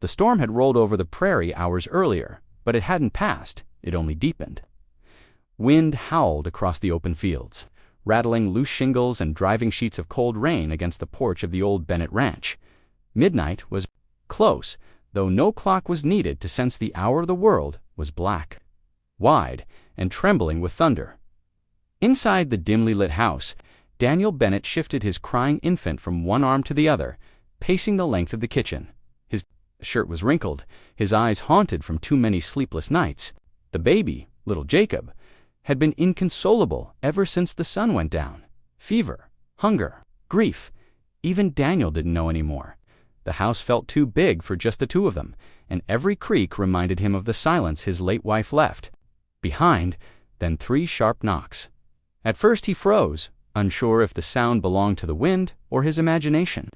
The storm had rolled over the prairie hours earlier, but it hadn't passed, it only deepened. Wind howled across the open fields, rattling loose shingles and driving sheets of cold rain against the porch of the old Bennett ranch. Midnight was close, though no clock was needed to sense the hour of the world was black, wide, and trembling with thunder. Inside the dimly lit house, Daniel Bennett shifted his crying infant from one arm to the other, pacing the length of the kitchen. His shirt was wrinkled, his eyes haunted from too many sleepless nights. The baby, little Jacob, had been inconsolable ever since the sun went down. Fever, hunger, grief. Even Daniel didn't know anymore. The house felt too big for just the two of them, and every creak reminded him of the silence his late wife left behind, then 3 sharp knocks. At first he froze, unsure if the sound belonged to the wind or his imagination.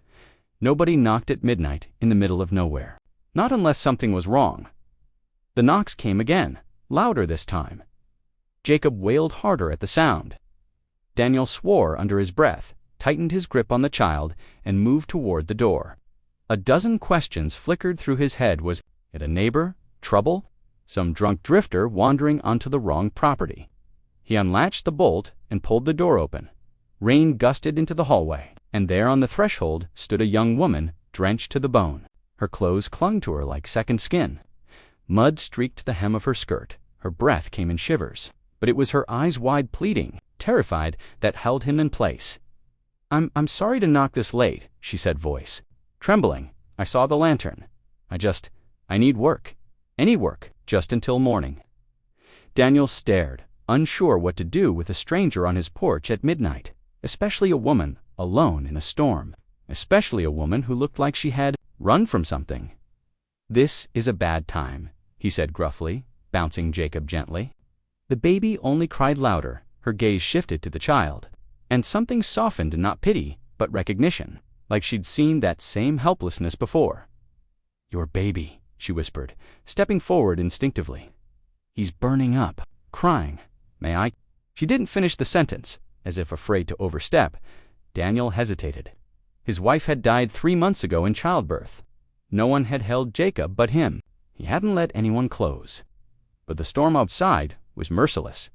Nobody knocked at midnight in the middle of nowhere. Not unless something was wrong. The knocks came again, louder this time. Jacob wailed harder at the sound. Daniel swore under his breath, tightened his grip on the child, and moved toward the door. A dozen questions flickered through his head. Was it a neighbor? Trouble? Some drunk drifter wandering onto the wrong property? He unlatched the bolt and pulled the door open. Rain gusted into the hallway, and there on the threshold stood a young woman, drenched to the bone. Her clothes clung to her like second skin. Mud streaked the hem of her skirt. Her breath came in shivers. But it was her eyes wide pleading, terrified, that held him in place. I'm sorry to knock this late, she said, voice trembling. I saw the lantern. I need work. Any work, just until morning. Daniel stared, unsure what to do with a stranger on his porch at midnight, especially a woman, alone in a storm, especially a woman who looked like she had run from something. This is a bad time, he said gruffly, bouncing Jacob gently. The baby only cried louder. Her gaze shifted to the child, and something softened in not pity, but recognition, like she'd seen that same helplessness before. Your baby, she whispered, stepping forward instinctively. He's burning up, crying. May I? She didn't finish the sentence, as if afraid to overstep. Daniel hesitated. His wife had died 3 months ago in childbirth. No one had held Jacob but him. He hadn't let anyone close. But the storm outside was merciless.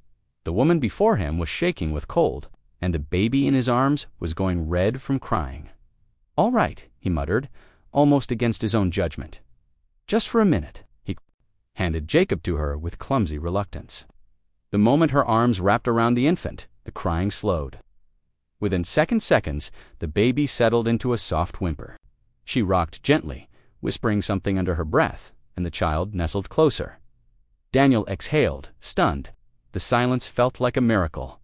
The woman before him was shaking with cold, and the baby in his arms was going red from crying. All right, he muttered, almost against his own judgment. Just for a minute. He handed Jacob to her with clumsy reluctance. The moment her arms wrapped around the infant, the crying slowed. Within seconds, the baby settled into a soft whimper. She rocked gently, whispering something under her breath, and the child nestled closer. Daniel exhaled, stunned. The silence felt like a miracle.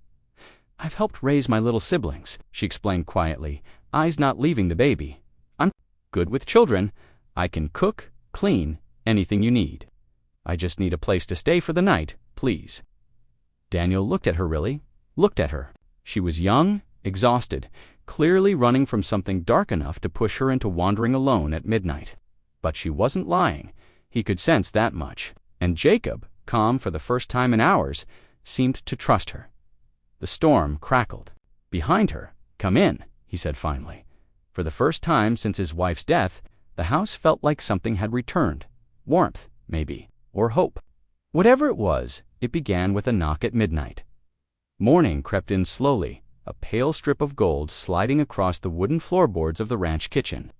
I've helped raise my little siblings, she explained quietly, eyes not leaving the baby. I'm good with children. I can cook, clean, anything you need. I just need a place to stay for the night, please. Daniel looked at her. She was young, exhausted, clearly running from something dark enough to push her into wandering alone at midnight. But she wasn't lying. He could sense that much. And Jacob, calm for the first time in hours, seemed to trust her. The storm crackled. Behind her. Come in, he said finally. For the first time since his wife's death, the house felt like something had returned. Warmth, maybe, or hope. Whatever it was, it began with a knock at midnight. Morning crept in slowly, a pale strip of gold sliding across the wooden floorboards of the ranch kitchen.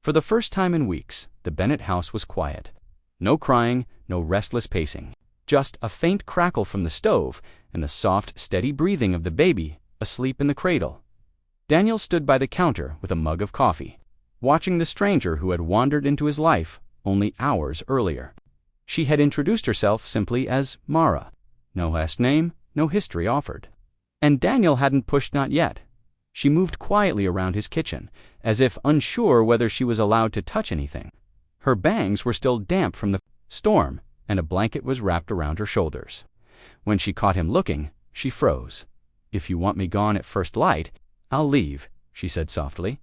For the first time in weeks, the Bennett house was quiet. No crying, no restless pacing. Just a faint crackle from the stove and the soft, steady breathing of the baby asleep in the cradle. Daniel stood by the counter with a mug of coffee, watching the stranger who had wandered into his life only hours earlier. She had introduced herself simply as Mara. No last name, no history offered. And Daniel hadn't pushed not yet. She moved quietly around his kitchen, as if unsure whether she was allowed to touch anything. Her bangs were still damp from the storm, and a blanket was wrapped around her shoulders. When she caught him looking, she froze. If you want me gone at first light, I'll leave, she said softly.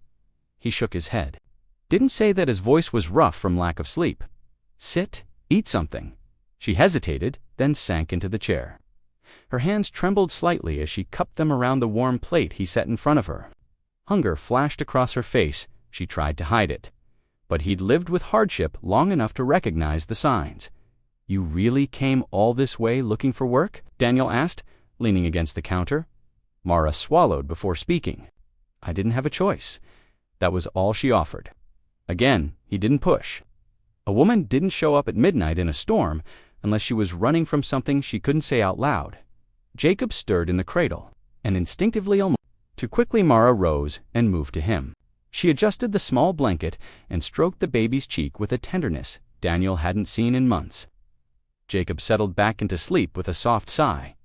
He shook his head. Didn't say that his voice was rough from lack of sleep. Sit, eat something. She hesitated, then sank into the chair. Her hands trembled slightly as she cupped them around the warm plate he set in front of her. Hunger flashed across her face. She tried to hide it. but he'd lived with hardship long enough to recognize the signs. "You really came all this way looking for work?" Daniel asked, leaning against the counter. Mara swallowed before speaking. "I didn't have a choice." That was all she offered. Again, he didn't push. A woman didn't show up at midnight in a storm unless she was running from something she couldn't say out loud. Jacob stirred in the cradle, and instinctively almost too quickly Mara rose and moved to him. She adjusted the small blanket and stroked the baby's cheek with a tenderness Daniel hadn't seen in months. Jacob settled back into sleep with a soft sigh.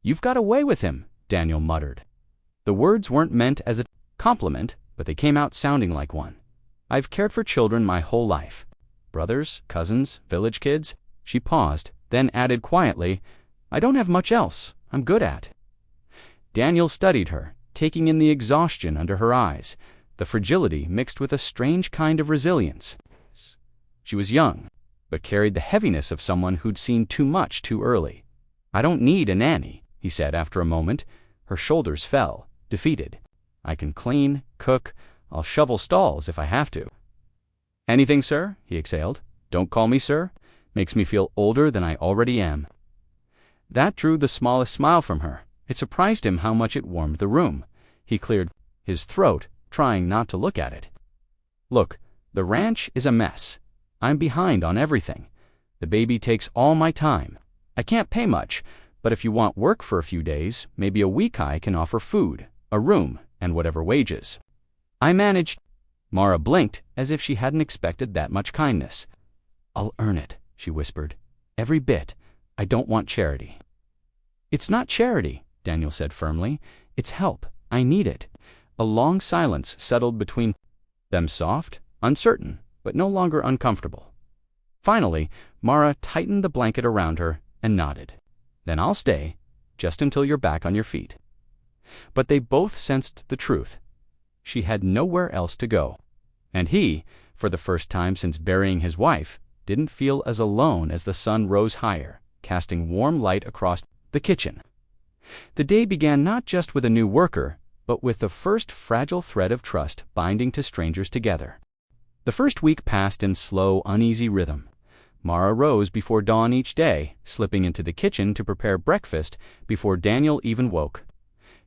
"You've got away with him," Daniel muttered. The words weren't meant as a compliment, but they came out sounding like one. "I've cared for children my whole life. Brothers, cousins, village kids." She paused, then added quietly, "I don't have much else I'm good at." Daniel studied her, taking in the exhaustion under her eyes, the fragility mixed with a strange kind of resilience. She was young, but carried the heaviness of someone who'd seen too much too early. "I don't need a nanny," he said after a moment. Her shoulders fell, defeated. "I can clean, cook, I'll shovel stalls if I have to." "Anything, sir?" he exhaled. "Don't call me sir. Makes me feel older than I already am." That drew the smallest smile from her. It surprised him how much it warmed the room. He cleared his throat, trying not to look at it. "Look, the ranch is a mess. I'm behind on everything. The baby takes all my time. I can't pay much, but if you want work for a few days, maybe a week I can offer food, a room, and whatever wages. I managed." Mara blinked as if she hadn't expected that much kindness. "I'll earn it," she whispered. "Every bit. I don't want charity." "It's not charity," Daniel said firmly. "It's help. I need it." A long silence settled between them, soft, uncertain, but no longer uncomfortable. Finally, Mara tightened the blanket around her and nodded. "Then I'll stay, just until you're back on your feet." But they both sensed the truth. She had nowhere else to go. And he, for the first time since burying his wife, didn't feel as alone as the sun rose higher, casting warm light across the kitchen. The day began not just with a new worker, but with the first fragile thread of trust binding two strangers together. The first week passed in slow, uneasy rhythm. Mara rose before dawn each day, slipping into the kitchen to prepare breakfast before Daniel even woke.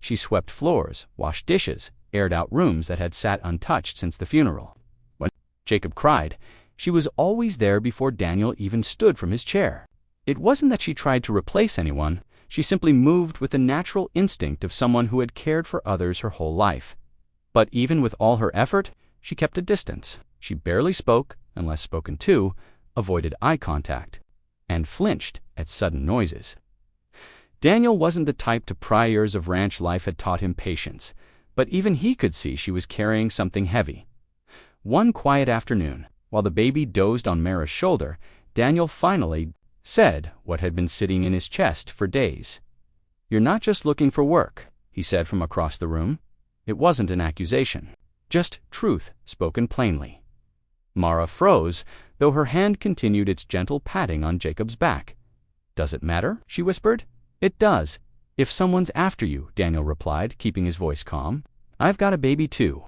She swept floors, washed dishes, aired out rooms that had sat untouched since the funeral. When Jacob cried, she was always there before Daniel even stood from his chair. It wasn't that she tried to replace anyone. She simply moved with the natural instinct of someone who had cared for others her whole life. But even with all her effort, she kept a distance. She barely spoke, unless spoken to, avoided eye contact, and flinched at sudden noises. Daniel wasn't the type to pry. Years of ranch life had taught him patience, but even he could see she was carrying something heavy. One quiet afternoon, while the baby dozed on Mara's shoulder, Daniel finally said what had been sitting in his chest for days. "You're not just looking for work," he said from across the room. It wasn't an accusation, just truth spoken plainly. Mara froze, though her hand continued its gentle patting on Jacob's back. "Does it matter?" she whispered. "It does. If someone's after you," Daniel replied, keeping his voice calm. "I've got a baby too."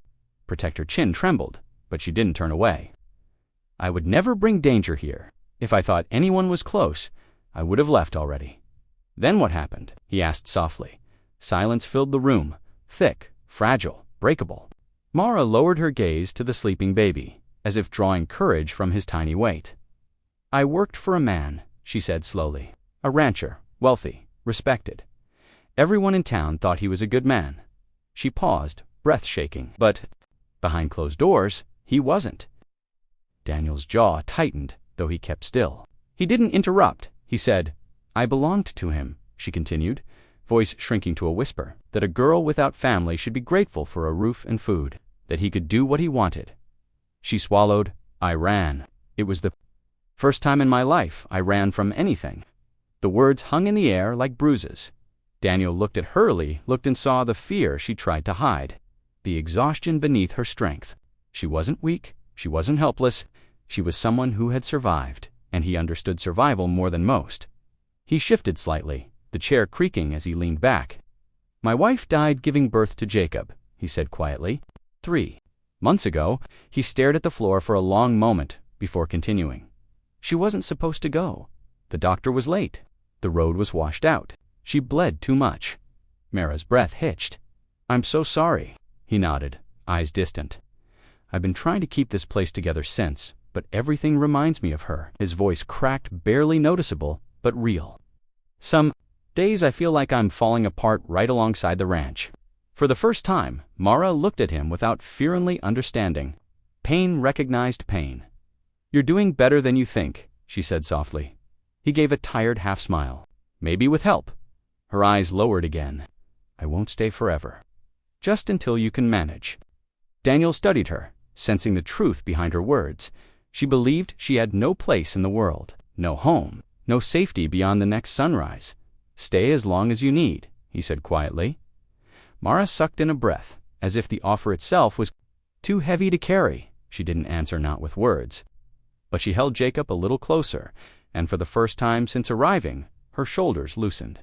Protector Chin trembled, but she didn't turn away. "I would never bring danger here. If I thought anyone was close, I would have left already." "Then what happened?" he asked softly. Silence filled the room, thick, fragile, breakable. Mara lowered her gaze to the sleeping baby, as if drawing courage from his tiny weight. "I worked for a man," she said slowly. "A rancher, wealthy, respected. Everyone in town thought he was a good man." She paused, breath shaking. "But behind closed doors, he wasn't." Daniel's jaw tightened, though he kept still. He didn't interrupt. He said, "I belonged to him," she continued, voice shrinking to a whisper, "that a girl without family should be grateful for a roof and food, that he could do what he wanted." She swallowed. "I ran. It was the first time in my life I ran from anything." The words hung in the air like bruises. Daniel looked at Hurley, looked and saw the fear she tried to hide, the exhaustion beneath her strength. She wasn't weak, she wasn't helpless, she was someone who had survived, and he understood survival more than most. He shifted slightly, the chair creaking as he leaned back. "My wife died giving birth to Jacob," he said quietly. 3. Months ago, he stared at the floor for a long moment before continuing. She wasn't supposed to go. The doctor was late. The road was washed out. She bled too much. Mara's breath hitched. "I'm so sorry," he nodded, eyes distant. "I've been trying to keep this place together since, but everything reminds me of her." His voice cracked, barely noticeable, but real. "Some days I feel like I'm falling apart right alongside the ranch." For the first time, Mara looked at him without fearingly understanding. Pain recognized pain. "You're doing better than you think," she said softly. He gave a tired half-smile. "Maybe with help." Her eyes lowered again. "I won't stay forever. Just until you can manage." Daniel studied her, sensing the truth behind her words. She believed she had no place in the world, no home, no safety beyond the next sunrise. "Stay as long as you need," he said quietly. Mara sucked in a breath, as if the offer itself was too heavy to carry. She didn't answer, not with words. But she held Jacob a little closer, and for the first time since arriving, her shoulders loosened.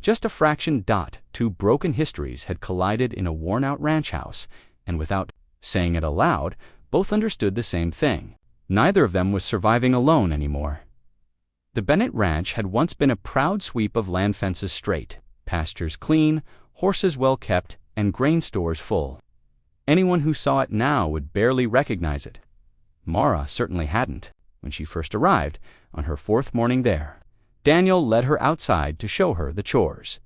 Just a fraction dot, two broken histories had collided in a worn-out ranch house, and without saying it aloud, both understood the same thing. Neither of them was surviving alone anymore. The Bennett Ranch had once been a proud sweep of land fences straight, pastures clean, horses well kept, and grain stores full. Anyone who saw it now would barely recognize it. Mara certainly hadn't, when she first arrived, on her fourth morning there. Daniel led her outside to show her the chores.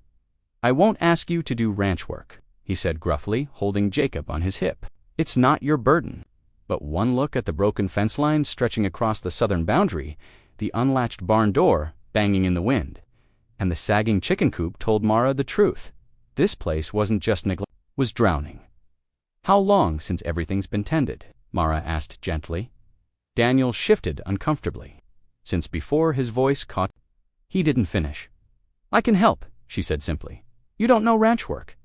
"I won't ask you to do ranch work," he said gruffly, holding Jacob on his hip. "It's not your burden." But one look at the broken fence line stretching across the southern boundary, the unlatched barn door banging in the wind, and the sagging chicken coop told Mara the truth. This place wasn't just neglect, was drowning. "How long since everything's been tended?" Mara asked gently. Daniel shifted uncomfortably. Since before his voice caught. He didn't finish. "I can help," she said simply. "You don't know ranch work."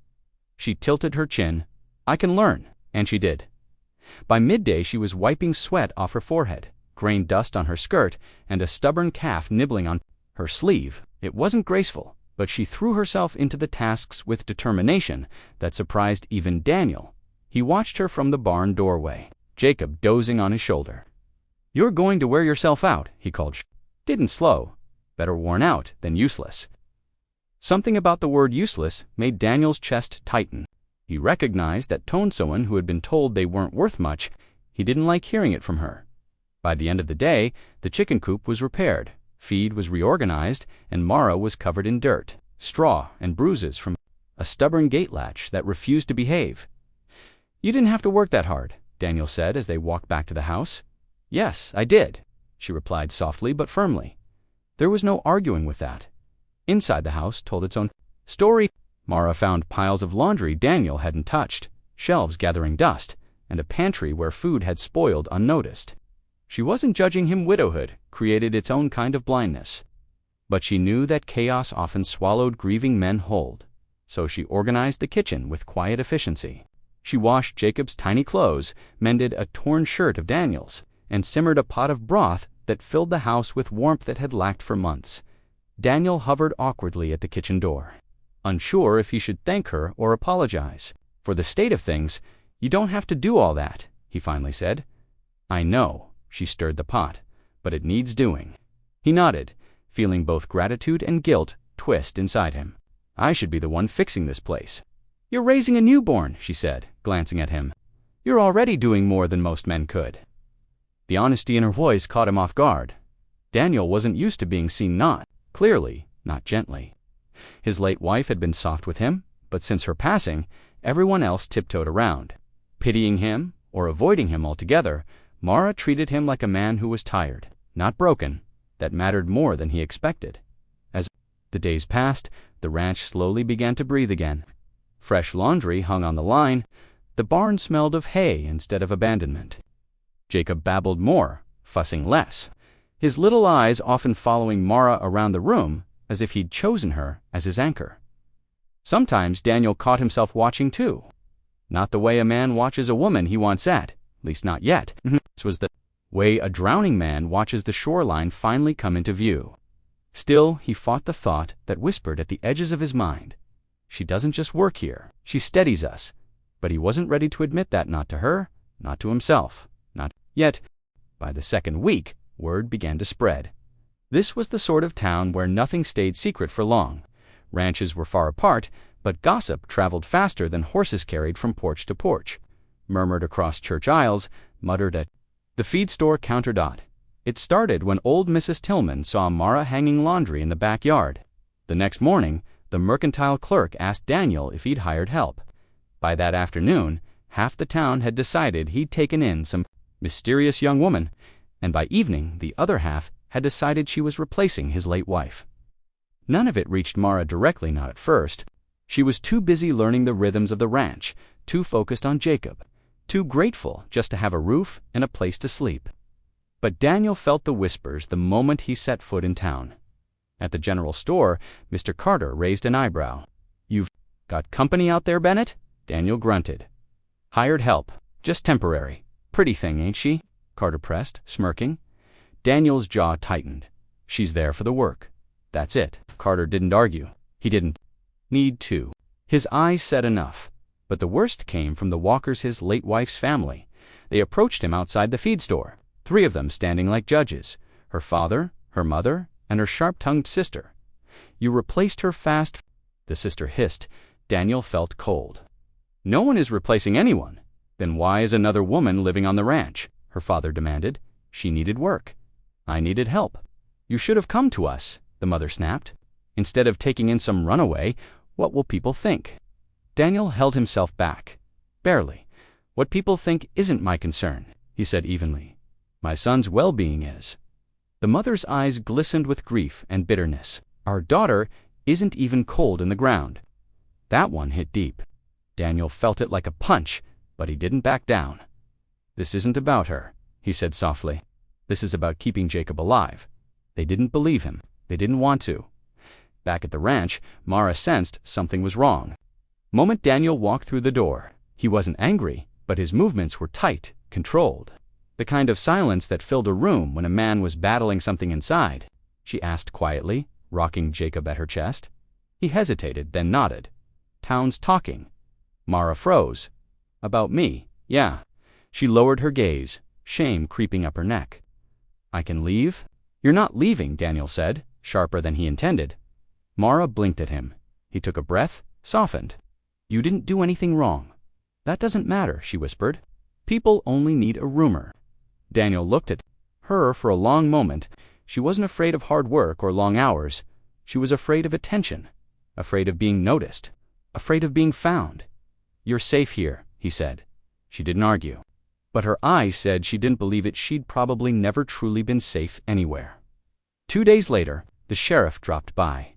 She tilted her chin. "I can learn," and she did. By midday she was wiping sweat off her forehead, grain dust on her skirt, and a stubborn calf nibbling on her sleeve. It wasn't graceful, but she threw herself into the tasks with determination that surprised even Daniel. He watched her from the barn doorway, Jacob dozing on his shoulder. "You're going to wear yourself out," he called. Didn't slow. Better worn out than useless. Something about the word useless made Daniel's chest tighten. He recognized that tone someone who had been told they weren't worth much. He didn't like hearing it from her. By the end of the day, the chicken coop was repaired, feed was reorganized, and Mara was covered in dirt, straw, and bruises from a stubborn gate latch that refused to behave. "You didn't have to work that hard," Daniel said as they walked back to the house. "Yes, I did," she replied softly but firmly. There was no arguing with that. Inside the house told its own story. Mara found piles of laundry Daniel hadn't touched, shelves gathering dust, and a pantry where food had spoiled unnoticed. She wasn't judging him. Widowhood created its own kind of blindness. But she knew that chaos often swallowed grieving men whole, so she organized the kitchen with quiet efficiency. She washed Jacob's tiny clothes, mended a torn shirt of Daniel's, and simmered a pot of broth that filled the house with warmth that had lacked for months. Daniel hovered awkwardly at the kitchen door, unsure if he should thank her or apologize. "For the state of things, you don't have to do all that," he finally said. "I know," she stirred the pot, "but it needs doing." He nodded, feeling both gratitude and guilt twist inside him. "I should be the one fixing this place." "You're raising a newborn," she said, glancing at him. "You're already doing more than most men could." The honesty in her voice caught him off guard. Daniel wasn't used to being seen not clearly, not gently. His late wife had been soft with him, but since her passing, everyone else tiptoed around. Pitying him or avoiding him altogether, Mara treated him like a man who was tired, not broken. That mattered more than he expected. As the days passed, the ranch slowly began to breathe again. Fresh laundry hung on the line. The barn smelled of hay instead of abandonment. Jacob babbled more, fussing less, his little eyes often following Mara around the room as if he'd chosen her as his anchor. Sometimes Daniel caught himself watching too. Not the way a man watches a woman he wants at least not yet. This was the way a drowning man watches the shoreline finally come into view. Still, he fought the thought that whispered at the edges of his mind. "She doesn't just work here, she steadies us. But he wasn't ready to admit that, not to her, not to himself, not yet. By the second week, word began to spread. This was the sort of town where nothing stayed secret for long. Ranches were far apart, but gossip traveled faster than horses carried from porch to porch. Murmured across church aisles, muttered at the feed store counter. It started when old Mrs. Tillman saw Mara hanging laundry in the backyard. The next morning, the mercantile clerk asked Daniel if he'd hired help. By that afternoon, half the town had decided he'd taken in some mysterious young woman, and by evening the other half had decided she was replacing his late wife. None of it reached Mara directly, not at first. She was too busy learning the rhythms of the ranch, too focused on Jacob, too grateful just to have a roof and a place to sleep. But Daniel felt the whispers the moment he set foot in town. At the general store, Mr. Carter raised an eyebrow. "You've got company out there, Bennett?" Daniel grunted. "Hired help. Just temporary. Pretty thing, ain't she?" Carter pressed, smirking. Daniel's jaw tightened. "She's there for the work. That's it." Carter didn't argue. He didn't need to. His eyes said enough. But the worst came from the Walkers, his late wife's family. They approached him outside the feed store, 3 of them standing like judges, her father, her mother, and her sharp-tongued sister. "You replaced her fast," the sister hissed. Daniel felt cold. "No one is replacing anyone." "Then why is another woman living on the ranch?" her father demanded. "She needed work. I needed help." "You should have come to us," the mother snapped. "Instead of taking in some runaway. What will people think?" Daniel held himself back. "Barely. What people think isn't my concern," he said evenly. "My son's well-being is." The mother's eyes glistened with grief and bitterness. "Our daughter isn't even cold in the ground." That one hit deep. Daniel felt it like a punch, but he didn't back down. "This isn't about her," he said softly. "This is about keeping Jacob alive." They didn't believe him. They didn't want to. Back at the ranch, Mara sensed something was wrong. Moment Daniel walked through the door, he wasn't angry, but his movements were tight, controlled. "The kind of silence that filled a room when a man was battling something inside?" she asked quietly, rocking Jacob at her chest. He hesitated, then nodded. "Town's talking." Mara froze. "About me, yeah." She lowered her gaze, shame creeping up her neck. "I can leave?" "You're not leaving," Daniel said, sharper than he intended. Mara blinked at him. He took a breath, softened. "You didn't do anything wrong." "That doesn't matter," she whispered. "People only need a rumor." Daniel looked at her for a long moment. She wasn't afraid of hard work or long hours. She was afraid of attention, afraid of being noticed, afraid of being found. "You're safe here," he said. She didn't argue. But her eyes said she didn't believe it. She'd probably never truly been safe anywhere. 2 days later, the sheriff dropped by.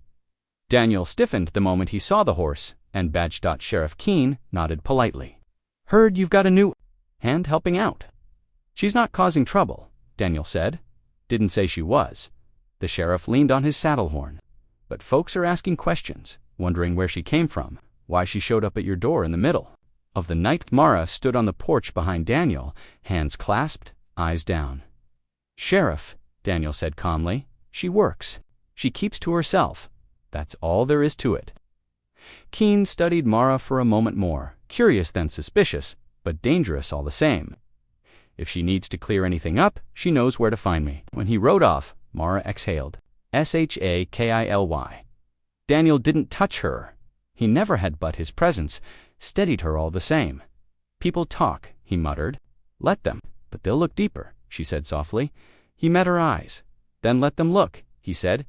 Daniel stiffened the moment he saw the horse, and Badge. Sheriff Keene nodded politely. "Heard you've got a new hand helping out." "She's not causing trouble," Daniel said. Didn't say she was. The sheriff leaned on his saddle horn. "But folks are asking questions, wondering where she came from, why she showed up at your door in the middle of the night." Mara stood on the porch behind Daniel, hands clasped, eyes down. "Sheriff," Daniel said calmly, "she works. She keeps to herself. That's all there is to it." Keene studied Mara for a moment more, curious then suspicious, but dangerous all the same. "If she needs to clear anything up, she knows where to find me." When he rode off, Mara exhaled. Shakily. Daniel didn't touch her. He never had, but his presence steadied her all the same. "People talk," he muttered. "Let them, but they'll look deeper," she said softly. He met her eyes. "Then let them look," he said.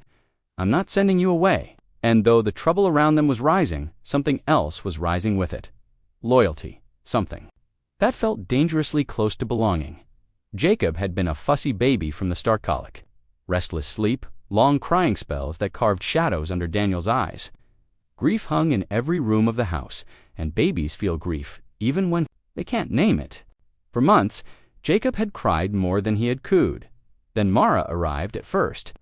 "I'm not sending you away." And though the trouble around them was rising, something else was rising with it. Loyalty. Something that felt dangerously close to belonging. Jacob had been a fussy baby from the start. Colic, restless sleep, long crying spells that carved shadows under Daniel's eyes. Grief hung in every room of the house, and babies feel grief, even when they can't name it. For months, Jacob had cried more than he had cooed. Then Mara arrived at first.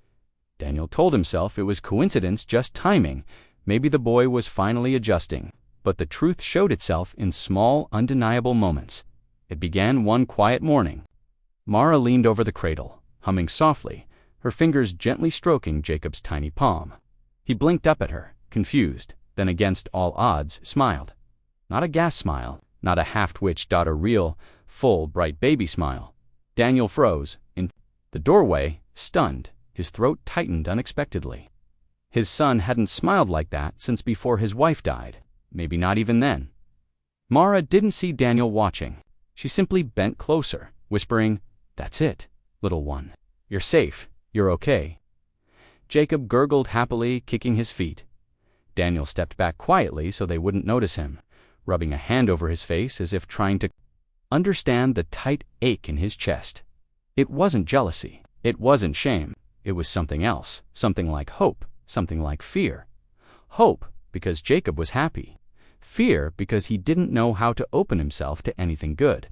Daniel told himself it was coincidence, just timing. Maybe the boy was finally adjusting. But the truth showed itself in small, undeniable moments. It began one quiet morning. Mara leaned over the cradle, humming softly, her fingers gently stroking Jacob's tiny palm. He blinked up at her, confused, then against all odds, smiled. Not a gas smile, not a half-twitched a real, full, bright baby smile. Daniel froze in the doorway, stunned. His throat tightened unexpectedly. His son hadn't smiled like that since before his wife died, maybe not even then. Mara didn't see Daniel watching. She simply bent closer, whispering, "That's it, little one. You're safe. You're okay." Jacob gurgled happily, kicking his feet. Daniel stepped back quietly so they wouldn't notice him, rubbing a hand over his face as if trying to understand the tight ache in his chest. It wasn't jealousy. It wasn't shame. It was something else, something like hope, something like fear. Hope because Jacob was happy. Fear because he didn't know how to open himself to anything good.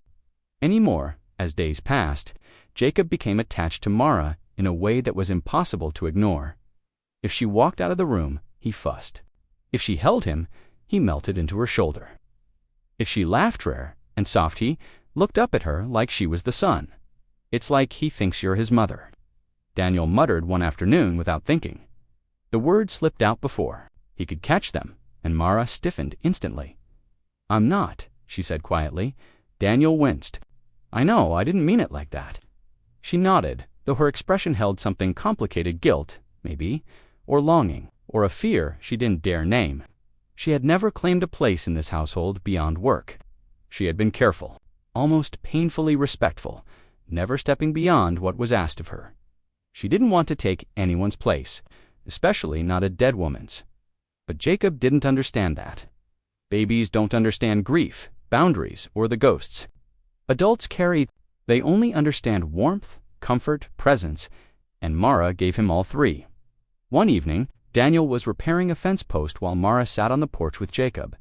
Anymore, as days passed, Jacob became attached to Mara in a way that was impossible to ignore. If she walked out of the room, he fussed. If she held him, he melted into her shoulder. If she laughed rare and soft, he looked up at her like she was the sun. "It's like he thinks you're his mother," Daniel muttered one afternoon without thinking. The words slipped out before he could catch them, and Mara stiffened instantly. "I'm not," she said quietly. Daniel winced. "I know, I didn't mean it like that." She nodded, though her expression held something complicated: guilt, maybe, or longing, or a fear she didn't dare name. She had never claimed a place in this household beyond work. She had been careful, almost painfully respectful, never stepping beyond what was asked of her. She didn't want to take anyone's place, especially not a dead woman's. But Jacob didn't understand that. Babies don't understand grief, boundaries, or the ghosts. Adults carry, they only understand warmth, comfort, presence, and Mara gave him all three. One evening, Daniel was repairing a fence post while Mara sat on the porch with Jacob.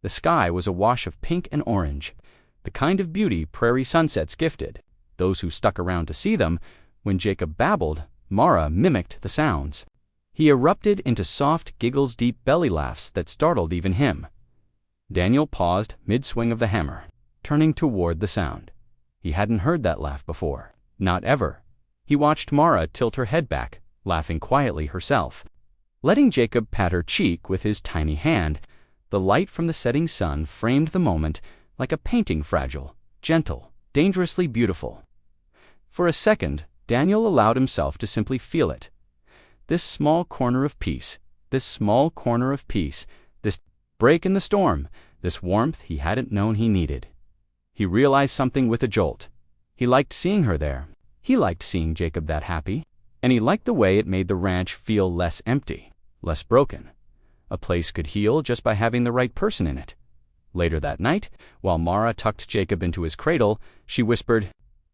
The sky was a wash of pink and orange, the kind of beauty prairie sunsets gifted those who stuck around to see them. When Jacob babbled, Mara mimicked the sounds. He erupted into soft giggles, deep belly laughs that startled even him. Daniel paused mid-swing of the hammer, turning toward the sound. He hadn't heard that laugh before, not ever. He watched Mara tilt her head back, laughing quietly herself. Letting Jacob pat her cheek with his tiny hand, the light from the setting sun framed the moment like a painting, fragile, gentle, dangerously beautiful. For a second, Daniel allowed himself to simply feel it. This small corner of peace, this break in the storm, this warmth he hadn't known he needed. He realized something with a jolt. He liked seeing her there. He liked seeing Jacob that happy. And he liked the way it made the ranch feel less empty, less broken. A place could heal just by having the right person in it. Later that night, while Mara tucked Jacob into his cradle, she whispered,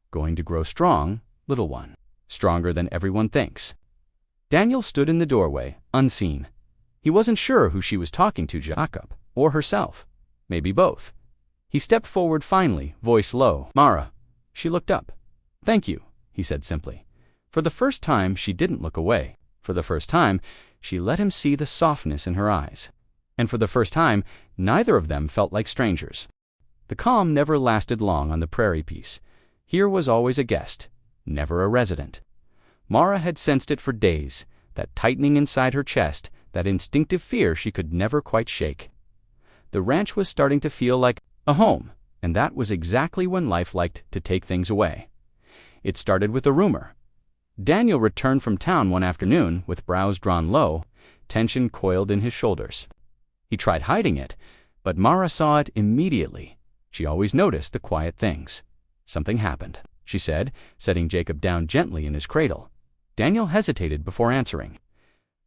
"Going to grow strong, little one. Stronger than everyone thinks." Daniel stood in the doorway, unseen. He wasn't sure who she was talking to, Jacob, or herself. Maybe both. He stepped forward finally, voice low. "Mara." She looked up. "Thank you," he said simply. For the first time, she didn't look away. For the first time, she let him see the softness in her eyes. And for the first time, neither of them felt like strangers. The calm never lasted long on the prairie piece. Here was always a guest, never a resident. Mara had sensed it for days, that tightening inside her chest, that instinctive fear she could never quite shake. The ranch was starting to feel like a home, and that was exactly when life liked to take things away. It started with a rumor. Daniel returned from town one afternoon with brows drawn low, tension coiled in his shoulders. He tried hiding it, but Mara saw it immediately. She always noticed the quiet things. "Something happened," she said, setting Jacob down gently in his cradle. Daniel hesitated before answering.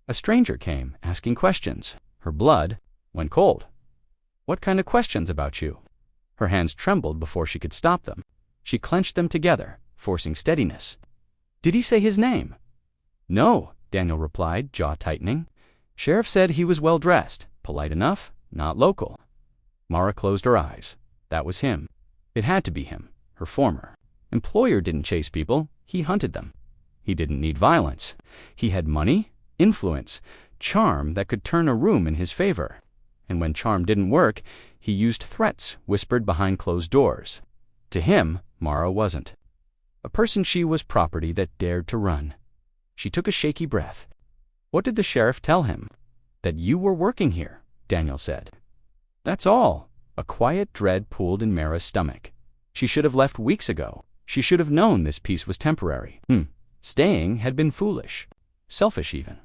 A stranger came, asking questions. Her blood went cold. "What kind of questions about you?" Her hands trembled before she could stop them. She clenched them together, forcing steadiness. "Did he say his name?" "No," Daniel replied, jaw tightening. "Sheriff said he was well-dressed, polite enough, not local." Mara closed her eyes. That was him. It had to be him, her former. Employer didn't chase people, he hunted them. He didn't need violence. He had money, influence, charm that could turn a room in his favor. And when charm didn't work, he used threats whispered behind closed doors. To him, Mara wasn't. A person, she was property that dared to run. She took a shaky breath. "What did the sheriff tell him?" "That you were working here," Daniel said. "That's all." A quiet dread pooled in Mara's stomach. She should have left weeks ago. She should have known this peace was temporary. Staying had been foolish. Selfish even.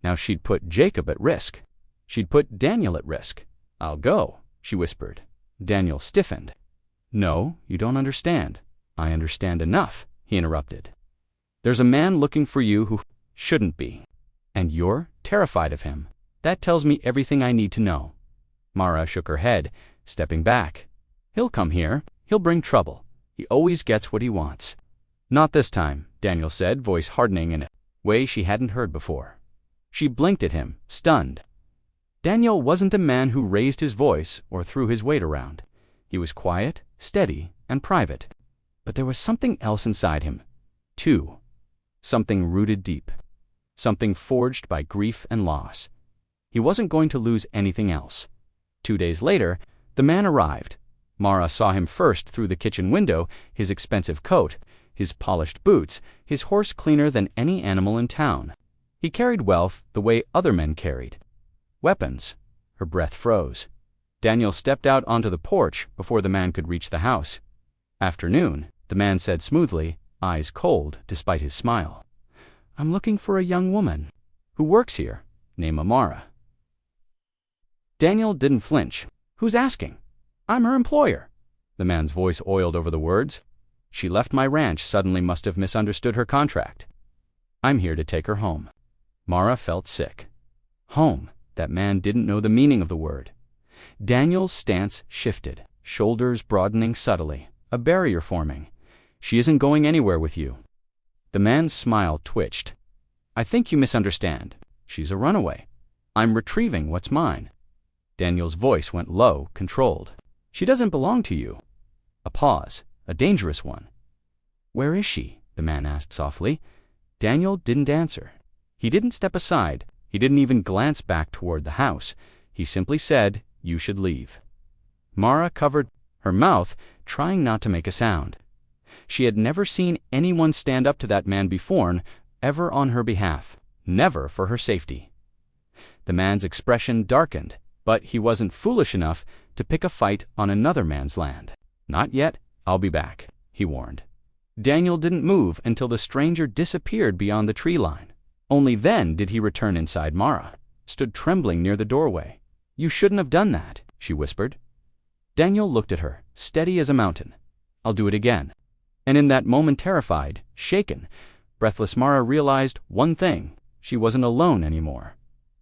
Now she'd put Jacob at risk. She'd put Daniel at risk. "I'll go," she whispered. Daniel stiffened. "No, you don't understand." "I understand enough," he interrupted. "There's a man looking for you who shouldn't be. And you're terrified of him. That tells me everything I need to know." Mara shook her head, stepping back. "He'll come here. He'll bring trouble. He always gets what he wants." "Not this time," Daniel said, voice hardening in a way she hadn't heard before. She blinked at him, stunned. Daniel wasn't a man who raised his voice or threw his weight around. He was quiet, steady, and private. But there was something else inside him, too. Something rooted deep. Something forged by grief and loss. He wasn't going to lose anything else. 2 days later, the man arrived. Mara saw him first through the kitchen window, his expensive coat, his polished boots, his horse cleaner than any animal in town. He carried wealth the way other men carried. Weapons. Her breath froze. Daniel stepped out onto the porch before the man could reach the house. "Afternoon," the man said smoothly, eyes cold despite his smile. "I'm looking for a young woman who works here, named Amara." Daniel didn't flinch. "Who's asking?" "I'm her employer." The man's voice oiled over the words. "She left my ranch, suddenly must have misunderstood her contract. I'm here to take her home." Mara felt sick. Home. That man didn't know the meaning of the word. Daniel's stance shifted, shoulders broadening subtly, a barrier forming. "She isn't going anywhere with you." The man's smile twitched. "I think you misunderstand. She's a runaway. I'm retrieving what's mine." Daniel's voice went low, controlled. "She doesn't belong to you." A pause, a dangerous one. "Where is she?" the man asked softly. Daniel didn't answer. He didn't step aside. He didn't even glance back toward the house. He simply said, "You should leave." Mara covered her mouth, trying not to make a sound. She had never seen anyone stand up to that man before, ever on her behalf, never for her safety. The man's expression darkened, but he wasn't foolish enough to pick a fight on another man's land. "Not yet. I'll be back," he warned. Daniel didn't move until the stranger disappeared beyond the tree line. Only then did he return inside. Mara stood trembling near the doorway. "You shouldn't have done that," she whispered. Daniel looked at her, steady as a mountain. "I'll do it again." And in that moment, terrified, shaken, breathless Mara realized one thing. She wasn't alone anymore.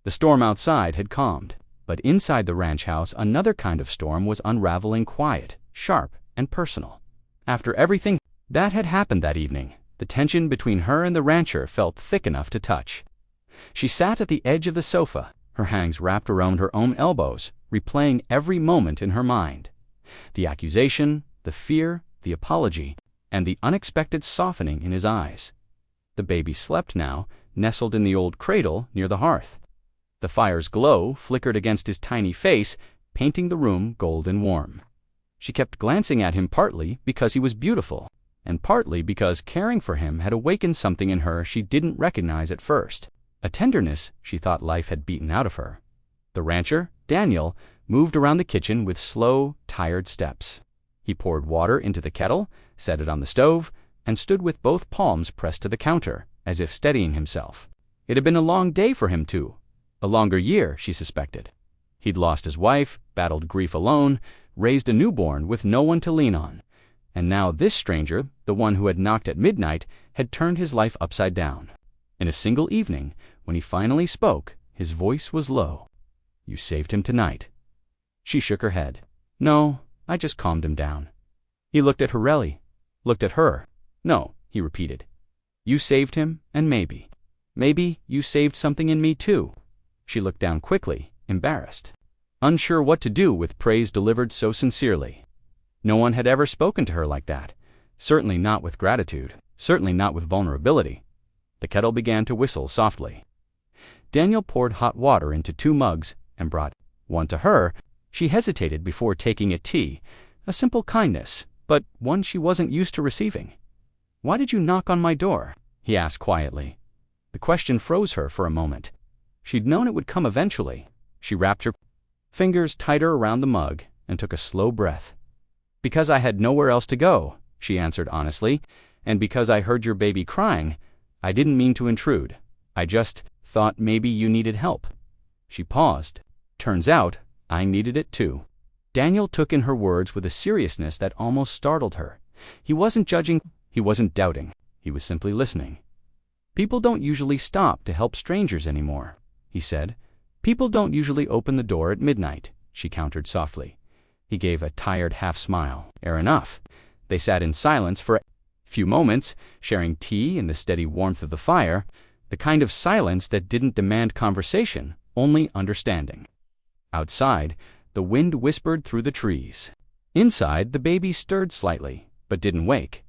The storm outside had calmed, but inside the ranch house another kind of storm was unraveling, quiet, sharp, and personal. After everything that had happened that evening, the tension between her and the rancher felt thick enough to touch. She sat at the edge of the sofa, her hands wrapped around her own elbows, replaying every moment in her mind. The accusation, the fear, the apology, and the unexpected softening in his eyes. The baby slept now, nestled in the old cradle near the hearth. The fire's glow flickered against his tiny face, painting the room golden warm. She kept glancing at him, partly because he was beautiful, and partly because caring for him had awakened something in her she didn't recognize at first, a tenderness she thought life had beaten out of her. The rancher, Daniel, moved around the kitchen with slow, tired steps. He poured water into the kettle, set it on the stove, and stood with both palms pressed to the counter, as if steadying himself. It had been a long day for him, too. A longer year, she suspected. He'd lost his wife, battled grief alone, raised a newborn with no one to lean on. And now this stranger, the one who had knocked at midnight, had turned his life upside down. In a single evening, when he finally spoke, his voice was low. "You saved him tonight." She shook her head. "No, I just calmed him down." He looked at looked at her. "No," he repeated. "You saved him, and maybe you saved something in me too." She looked down quickly, embarrassed, unsure what to do with praise delivered so sincerely. No one had ever spoken to her like that, certainly not with gratitude, certainly not with vulnerability. The kettle began to whistle softly. Daniel poured hot water into 2 mugs and brought one to her. She hesitated before taking a tea, a simple kindness, but one she wasn't used to receiving. "Why did you knock on my door?" he asked quietly. The question froze her for a moment. She'd known it would come eventually. She wrapped her fingers tighter around the mug and took a slow breath. "Because I had nowhere else to go," she answered honestly, "and because I heard your baby crying. I didn't mean to intrude. I just thought maybe you needed help." She paused. "Turns out I needed it too." Daniel took in her words with a seriousness that almost startled her. He wasn't judging, he wasn't doubting, he was simply listening. "People don't usually stop to help strangers anymore," he said. "People don't usually open the door at midnight," she countered softly. He gave a tired half-smile. Fair enough. They sat in silence for a few moments, sharing tea in the steady warmth of the fire, the kind of silence that didn't demand conversation, only understanding. Outside, the wind whispered through the trees. Inside, the baby stirred slightly, but didn't wake.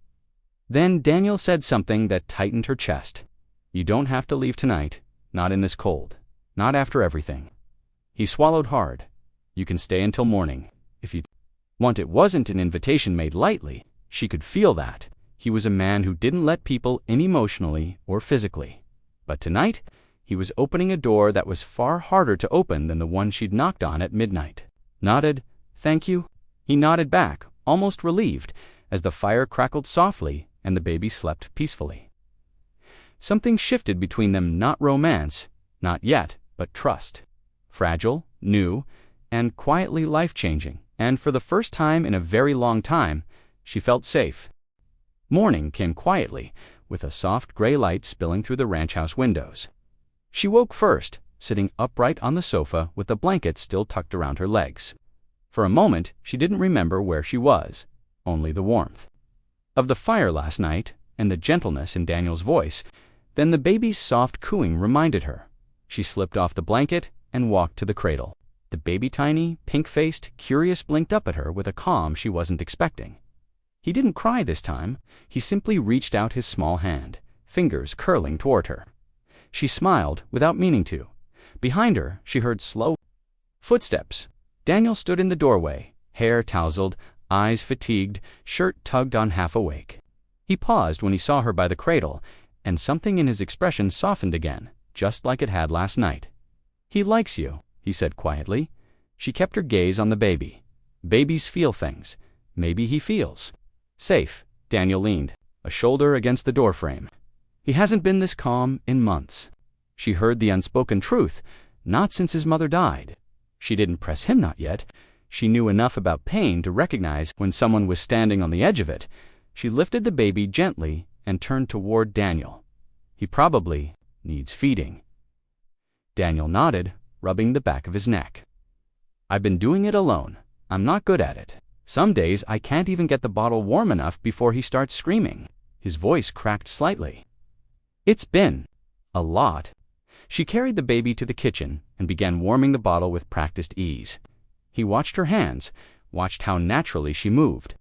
Then Daniel said something that tightened her chest. "You don't have to leave tonight, not in this cold, not after everything." He swallowed hard. "You can stay until morning, if you want." It wasn't an invitation made lightly. She could feel that. He was a man who didn't let people in emotionally or physically. But tonight, he was opening a door that was far harder to open than the one she'd knocked on at midnight. Nodded, "Thank you." He nodded back, almost relieved, as the fire crackled softly and the baby slept peacefully. Something shifted between them, not romance, not yet, but trust. Fragile, new, and quietly life-changing, and for the first time in a very long time, she felt safe. Morning came quietly, with a soft gray light spilling through the ranch house windows. She woke first, sitting upright on the sofa with the blanket still tucked around her legs. For a moment, she didn't remember where she was, only the warmth of the fire last night and the gentleness in Daniel's voice. Then the baby's soft cooing reminded her. She slipped off the blanket and walked to the cradle. The baby, tiny, pink-faced, curious, blinked up at her with a calm she wasn't expecting. He didn't cry this time. He simply reached out his small hand, fingers curling toward her. She smiled without meaning to. Behind her, she heard slow footsteps. Daniel stood in the doorway, hair tousled, eyes fatigued, shirt tugged on, half awake. He paused when he saw her by the cradle, and something in his expression softened again, just like it had last night. "He likes you," he said quietly. She kept her gaze on the baby. Babies feel things. Maybe he feels safe. Daniel leaned, a shoulder against the doorframe. He hasn't been this calm in months. She heard the unspoken truth, not since his mother died. She didn't press him, not yet. She knew enough about pain to recognize when someone was standing on the edge of it. She lifted the baby gently and turned toward Daniel. "He probably needs feeding." Daniel nodded, rubbing the back of his neck. "I've been doing it alone. I'm not good at it. Some days I can't even get the bottle warm enough before he starts screaming." His voice cracked slightly. "It's been a lot." She carried the baby to the kitchen and began warming the bottle with practiced ease. He watched her hands, watched how naturally she moved.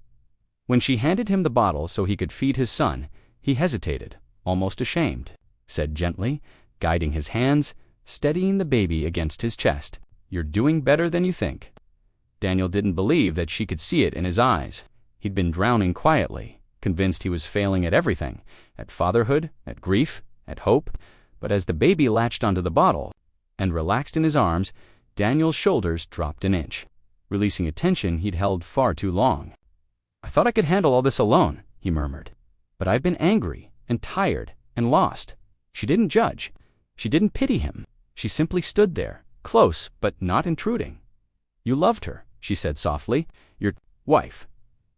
When she handed him the bottle so he could feed his son, he hesitated, almost ashamed, said gently, guiding his hands, steadying the baby against his chest, "You're doing better than you think." Daniel didn't believe that she could see it in his eyes. He'd been drowning quietly, convinced he was failing at everything, at fatherhood, at grief, at hope. But as the baby latched onto the bottle and relaxed in his arms, Daniel's shoulders dropped an inch, releasing a tension he'd held far too long. "I thought I could handle all this alone," he murmured. "But I've been angry and tired and lost." She didn't judge. She didn't pity him. She simply stood there, close but not intruding. "You loved her," she said softly. "Your wife."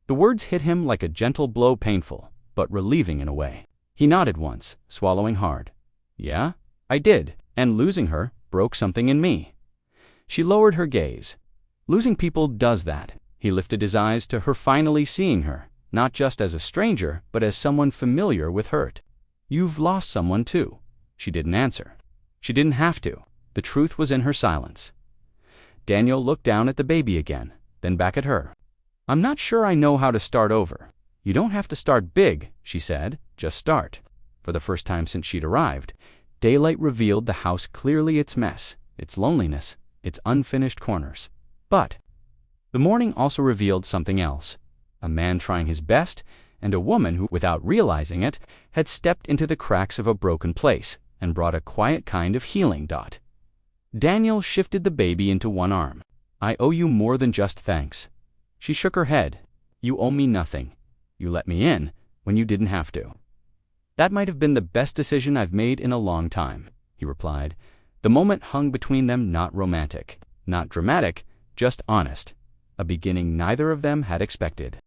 The words hit him like a gentle blow, painful, but relieving in a way. He nodded once, swallowing hard. "Yeah, I did, and losing her broke something in me." She lowered her gaze. "Losing people does that." He lifted his eyes to her, finally seeing her, not just as a stranger, but as someone familiar with hurt. "You've lost someone too." She didn't answer. She didn't have to. The truth was in her silence. Daniel looked down at the baby again, then back at her. "I'm not sure I know how to start over." "You don't have to start big," she said. "Just start." For the first time since she'd arrived, daylight revealed the house clearly, its mess, its loneliness, its unfinished corners. But the morning also revealed something else. A man trying his best, and a woman who, without realizing it, had stepped into the cracks of a broken place and brought a quiet kind of healing. Daniel shifted the baby into one arm. "I owe you more than just thanks," She shook her head. You owe me nothing. You let me in when you didn't have to. That might have been the best decision I've made in a long time, he replied. The moment hung between them, not romantic, not dramatic, just honest, a beginning neither of them had expected.